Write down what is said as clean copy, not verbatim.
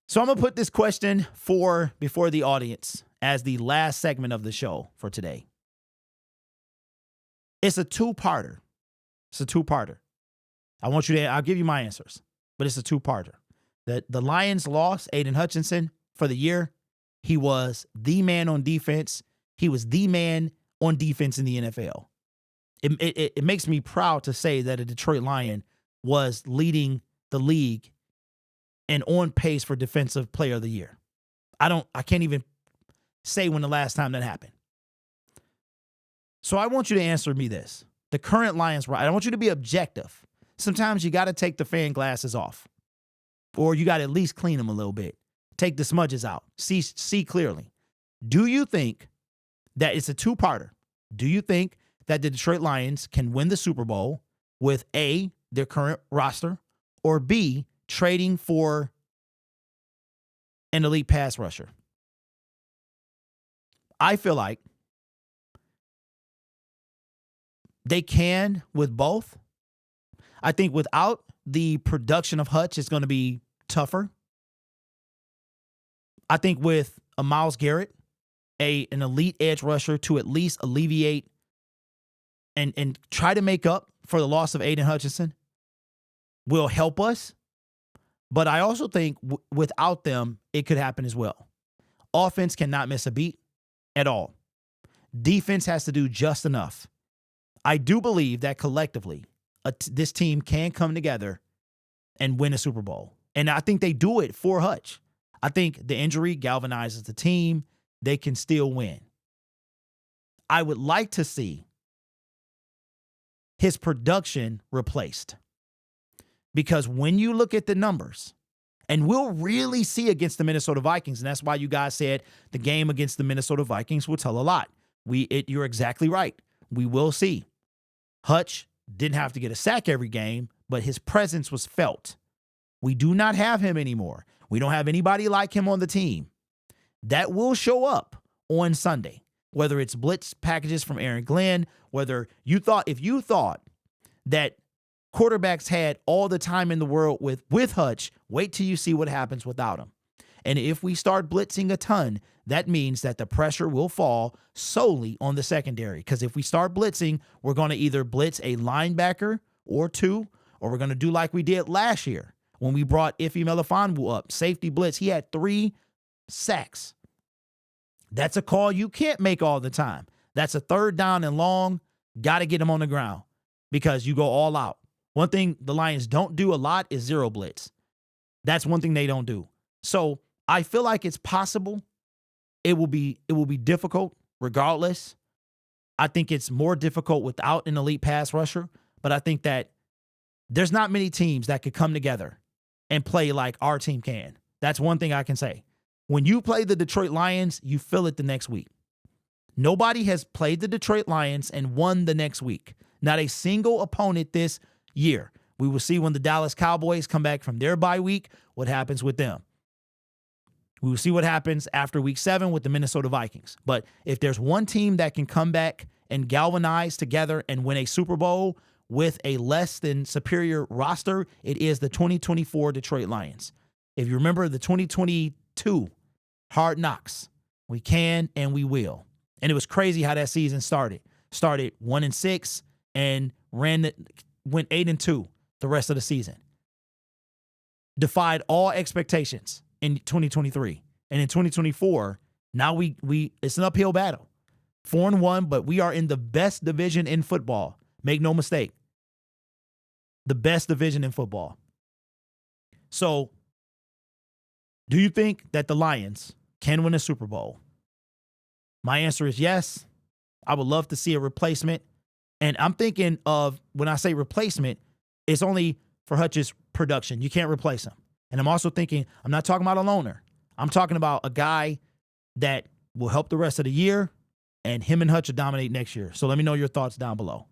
So I'm going to put this question before the audience as the last segment of the show for today. It's a two-parter. I'll give you my answers, but it's a two-parter. The Lions lost Aidan Hutchinson for the year. He was the man on defense. He was the man on defense in the NFL. It makes me proud to say that a Detroit Lion was leading the league and on pace for Defensive Player of the Year. I can't even say when the last time that happened. So I want you to answer me this. The current Lions, I want you to be objective. Sometimes you got to take the fan glasses off, or you got to at least clean them a little bit. Take the smudges out. See clearly. Do you think that it's a two-parter? Do you think that the Detroit Lions can win the Super Bowl with A, their current roster, or B, trading for an elite pass rusher? I feel like they can with both. I think without the production of Hutch, it's going to be tougher. I think with a Myles Garrett, an elite edge rusher to at least alleviate and try to make up for the loss of Aidan Hutchinson will help us. But I also think without them, it could happen as well. Offense cannot miss a beat at all. Defense has to do just enough. I do believe that collectively, this team can come together and win a Super Bowl. And I think they do it for Hutch. I think the injury galvanizes the team. They can still win. I would like to see his production replaced. Because when you look at the numbers, and we'll really see against the Minnesota Vikings, and that's why you guys said the game against the Minnesota Vikings will tell a lot. You're exactly right. We will see. Hutch didn't have to get a sack every game, but his presence was felt. We do not have him anymore. We don't have anybody like him on the team. That will show up on Sunday, whether it's blitz packages from Aaron Glenn, if you thought that quarterbacks had all the time in the world with Hutch, wait till you see what happens without him. And if we start blitzing a ton, that means that the pressure will fall solely on the secondary. Because if we start blitzing, we're going to either blitz a linebacker or two, or we're going to do like we did last year when we brought Ife Melifonwu up. Safety blitz. He had 3 sacks. That's a call you can't make all the time. That's a third down and long. Got to get him on the ground because you go all out. One thing the Lions don't do a lot is zero blitz. That's one thing they don't do. So I feel like it's possible. It will be difficult regardless. I think it's more difficult without an elite pass rusher, but I think that there's not many teams that could come together and play like our team can. That's one thing I can say. When you play the Detroit Lions, you feel it the next week. Nobody has played the Detroit Lions and won the next week. Not a single opponent this year. We will see when the Dallas Cowboys come back from their bye week, what happens with them. We will see what happens after week 7 with the Minnesota Vikings. But if there's one team that can come back and galvanize together and win a Super Bowl with a less than superior roster, it is the 2024 Detroit Lions. If you remember the 2022 Hard Knocks, we can and we will. And it was crazy how that season started. Started 1-6 and went 8-2 the rest of the season. Defied all expectations in 2023. And in 2024, now it's an uphill battle. 4-1, but we are in the best division in football. Make no mistake. The best division in football. So, do you think that the Lions can win a Super Bowl? My answer is yes. I would love to see a replacement. And I'm thinking of, when I say replacement, it's only for Hutch's production. You can't replace him. And I'm also thinking, I'm not talking about a loaner. I'm talking about a guy that will help the rest of the year, and him and Hutch will dominate next year. So let me know your thoughts down below.